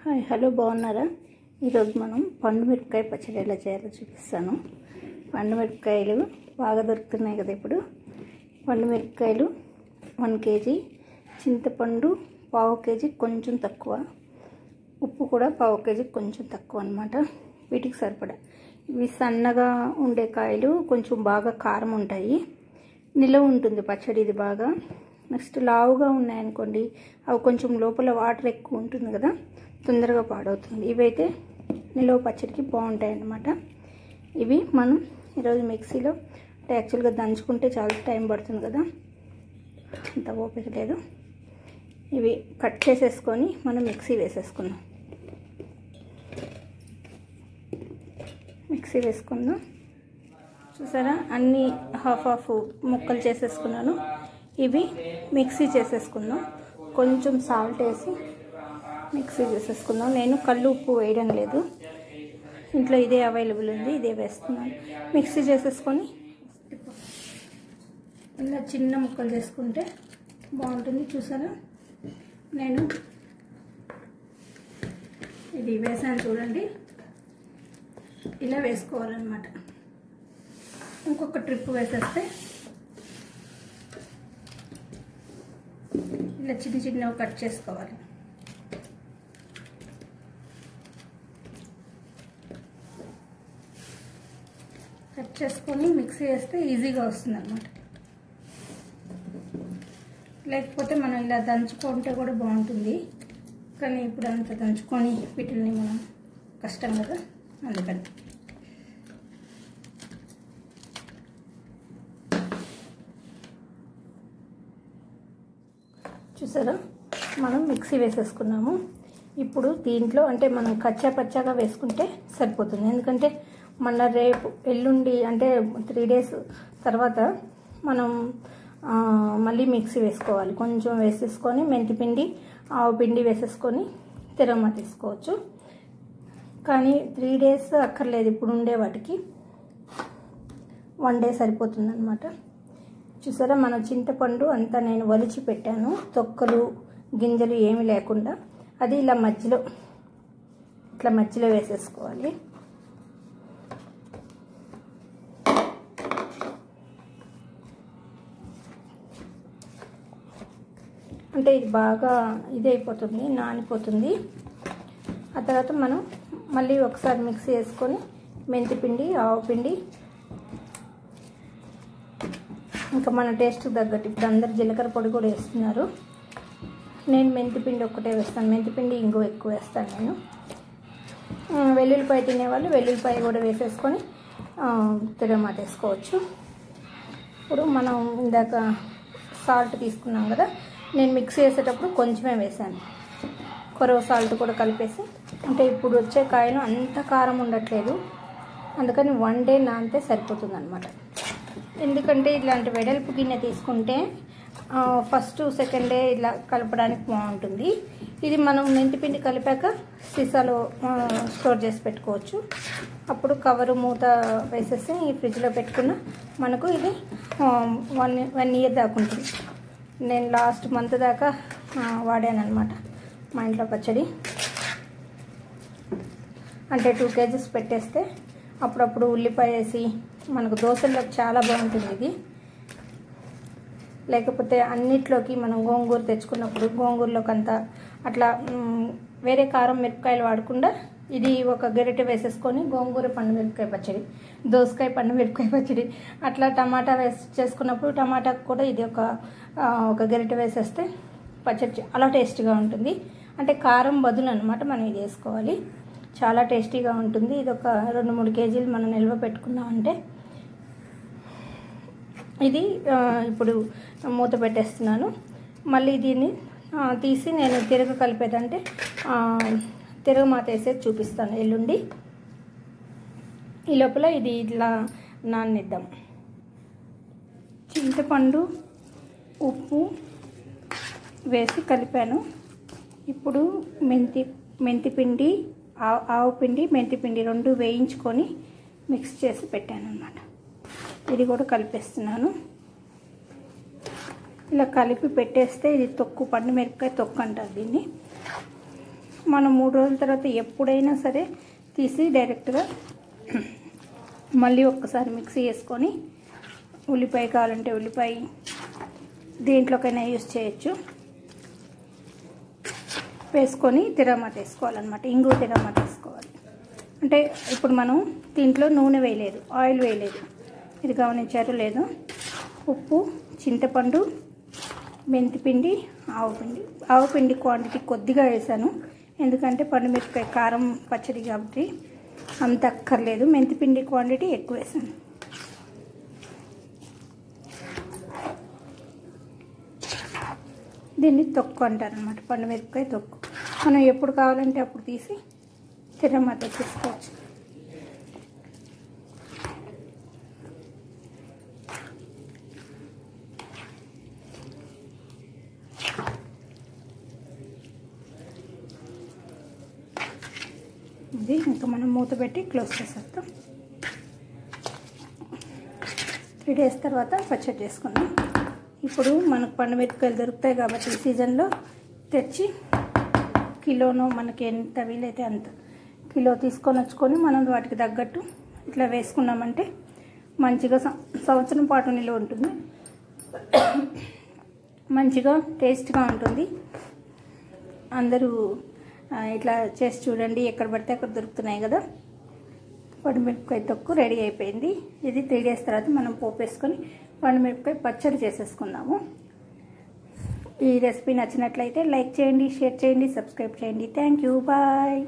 Hi hello బాగున్నారా? ఈరోజు మనం పండు మిరపకాయ పచ్చడి ఎలా చేయాలో చూపిస్తాను. పండు మిరపకాయలు బాగా దొరుకుతున్నాయి కదా ఇప్పుడు. పండు మిరపకాయలు 1 కేజీ, చింతపండు 1/2 కేజీ కొంచెం తక్కువ, ఉప్పు కూడా 1/2 కేజీ కొంచెం తక్కువ అన్నమాట. వీటికి సరిపడా. ఇవి సన్నగా ఉండే కాయలు కొంచెం బాగా కారం ఉంటాయి, నిలవ ఉంటుంది పచ్చడి ఇది బాగా. నెక్స్ట్ లావుగా ఉన్నాయనుకోండి, అవి కొంచెం లోపల వాటర్ ఎక్కువ ఉంటుంది కదా, తొందరగా పాడవుతుంది. ఇవైతే నిలవ పచ్చడికి బాగుంటాయి అన్నమాట. ఇవి మనం ఈరోజు మిక్సీలో యాక్చువల్గా దంచుకుంటే చాలా టైం పడుతుంది కదా, అంత ఓపిక లేదు. ఇవి కట్ చేసేసుకొని మనం మిక్సీ వేసేసుకుందాం. మిక్సీ వేసుకుందాం. చూసారా, అన్నీ హాఫ్ ముక్కలు చేసేసుకున్నాను. ఇవి మిక్సీ చేసేసుకుందాం. కొంచెం సాల్ట్ వేసి మిక్సీ చేసేసుకుందాం. నేను కళ్ళు ఉప్పు వేయడం లేదు, ఇంట్లో ఇదే అవైలబుల్ ఉంది, ఇదే వేస్తున్నాను. మిక్సీ చేసేసుకొని ఇలా చిన్న ముక్కలు చేసుకుంటే బాగుంటుంది. చూసారా, నేను ఇది వేసాను చూడండి, ఇలా వేసుకోవాలన్నమాట. ఇంకొక ట్రిప్ వేసేస్తే ఇలా చిన్నగా కట్ చేసుకోవాలి. కట్ చేసుకొని మిక్సీ వేస్తే ఈజీగా వస్తుంది అన్నమాట. లేకపోతే మనం ఇలా దంచుకుంటే కూడా బాగుంటుంది, కానీ ఇప్పుడు అంత దంచుకొని వీటిని మనం కష్టం కదా, అందుకని. చూసారా, మనం మిక్సీ వేసేసుకున్నాము. ఇప్పుడు దీంట్లో అంటే మనం కచ్చా పచ్చాగా వేసుకుంటే సరిపోతుంది, ఎందుకంటే మన రేపు ఎల్లుండి అంటే 3 days తర్వాత మనం మళ్ళీ మిక్సీ వేసుకోవాలి. కొంచెం వేసేసుకొని మెంతిపిండి, ఆవు పిండి వేసేసుకొని తిరగమా తీసుకోవచ్చు. కానీ 3 days అక్కర్లేదు, ఇప్పుడు ఉండే వాటికి 1 day సరిపోతుంది అన్నమాట. చూసారా, మన చింతపండు అంతా నేను వలిచి పెట్టాను, తొక్కలు గింజలు ఏమీ లేకుండా. అది ఇలా మధ్యలో వేసేసుకోవాలి. అంటే ఇది బాగా ఇదైపోతుంది, నానిపోతుంది. ఆ తర్వాత మనం మళ్ళీ ఒకసారి మిక్సీ వేసుకొని మెంతిపిండి, ఆవు పిండి, ఇంకా మన టేస్ట్కి తగ్గట్టు. ఇప్పుడు అందరు జీలకర్ర పొడి కూడా వేస్తున్నారు, నేను మెంతిపిండి ఒక్కటే వేస్తాను. మెంతిపిండి ఇంకో ఎక్కువ వేస్తాను నేను. వెల్లుల్లిపాయ తినేవాళ్ళు వెల్లుల్లిపాయ కూడా వేసేసుకొని తిరగమాట వేసుకోవచ్చు. ఇప్పుడు మనం ఇందాక సాల్ట్ తీసుకున్నాం కదా, నేను మిక్సీ వేసేటప్పుడు కొంచెమే వేసాను, కొరవ సాల్ట్ కూడా కలిపేసి. అంటే ఇప్పుడు వచ్చే కాయలు అంత కారం ఉండట్లేదు, అందుకని 1 day నానితే సరిపోతుంది అన్నమాట. ఎందుకంటే ఇలాంటి వెడల్పు గిన్నె తీసుకుంటే ఫస్ట్ సెకండ్ డే ఇలా కలపడానికి బాగుంటుంది. ఇది మనం మెంతిపిండి కలిపాక సీసాలో స్టోర్ చేసి పెట్టుకోవచ్చు. అప్పుడు కవరు మూత వేసేసి ఫ్రిడ్జ్లో పెట్టుకున్న మనకు ఇది 1 year దాకా ఉంటుంది. నేను లాస్ట్ మంత్ దాకా వాడాను అనమాట మా ఇంట్లో పచ్చడి. అంటే 2 kgs పెట్టేస్తే అప్పుడప్పుడు ఉల్లిపాయ వేసి మనకు దోశల్లోకి చాలా బాగుంటుంది ఇది. లేకపోతే అన్నిట్లోకి మనం గోంగూర తెచ్చుకున్నప్పుడు గోంగూరలోకి అంతా అట్లా వేరే కారం మిరపకాయలు వాడకుండా ఇది ఒక గరిటె వేసేసుకొని గోంగూర పండు మిరపకాయ పచ్చడి, దోసకాయ పండు మిరపకాయ పచ్చడి, అట్లా టమాటా వేసి చేసుకున్నప్పుడు టమాటాకు కూడా ఇది ఒక గరిటె వేసేస్తే పచ్చడి చాలా టేస్టీగా ఉంటుంది. అంటే కారం బదులు అనమాట మనం ఇది వేసుకోవాలి, చాలా టేస్టీగా ఉంటుంది. ఇది ఒక 2-3 కేజీలు మనం నిల్వ పెట్టుకున్నామంటే. ఇది ఇప్పుడు మూత పెట్టేస్తున్నాను. మళ్ళీ దీన్ని తీసి నేను తిరగ కలిపేదంటే తిరగమాత వేసేది చూపిస్తాను ఎల్లుండి. ఈ లోపల ఇది ఇట్లా నాననిద్దాం. చింతపండు, ఉప్పు వేసి కలిపాను. ఇప్పుడు మెంతిపిండి, ఆవు పిండి, మెంతిపిండి 2 వేయించుకొని మిక్స్ చేసి పెట్టాను అన్నమాట. ఇది కూడా కలిపేస్తున్నాను. ఇలా కలిపి పెట్టేస్తే ఇది తొక్కు, పండు మిరపకాయ తొక్కు అంటారు దీన్ని. మనం 3 రోజుల తర్వాత ఎప్పుడైనా సరే తీసి డైరెక్ట్గా మళ్ళీ ఒక్కసారి మిక్సీ వేసుకొని ఉల్లిపాయ కావాలంటే ఉల్లిపాయ దేంట్లోకైనా యూజ్ చేయొచ్చు, వేసుకొని తిరగమాత వేసుకోవాలన్నమాట. ఇంగువ తిరగమాత వేసుకోవాలి. అంటే ఇప్పుడు మనం దీంట్లో నూనె వేయలేదు, ఆయిల్ వేయలేదు, ఇది గమనించారు లేదు. ఉప్పు, చింతపండు, మెంతిపిండి, ఆవుపిండి క్వాంటిటీ కొద్దిగా వేసాను, ఎందుకంటే పండుమిరపకాయ కారం పచ్చడి కాబట్టి అంత అక్కర్లేదు. మెంతిపిండి క్వాంటిటీ ఎక్కువ వేసాను. దీన్ని తొక్కు అంటారనమాట, పండుమిరపకాయ తొక్కు. మనం ఎప్పుడు కావాలంటే అప్పుడు తీసి తిరగమాత తీసుకోవచ్చు. ఇది ఇంకా మనం మూత పెట్టి క్లోజ్ చేసేస్తాం. 3 days తర్వాత పచ్చడి చేసుకుందాం. ఇప్పుడు మనకు పండుమిరపకాయలు దొరుకుతాయి కాబట్టి ఈ సీజన్లో తెచ్చి కిలోనో మనకి ఎంత వీలైతే అంత కిలో తీసుకొని వచ్చుకొని మనం వాటికి తగ్గట్టు ఇట్లా వేసుకున్నామంటే మంచిగా సంవత్సరం పాటు నిల్వ ఉంటుంది, మంచిగా టేస్ట్గా ఉంటుంది. అందరూ ఇట్లా చేసి చూడండి, ఎక్కడ పడితే అక్కడ దొరుకుతున్నాయి కదా. పండుమిరపకాయ తొక్కు రెడీ అయిపోయింది. ఇది 3 days తర్వాత మనం పోపు వేసుకొని పండుమిరపకాయ పచ్చడి చేసేసుకుందాము. ఈ రెసిపీ నచ్చినట్లయితే లైక్ చేయండి, షేర్ చేయండి, సబ్స్క్రైబ్ చేయండి. Thank you, bye.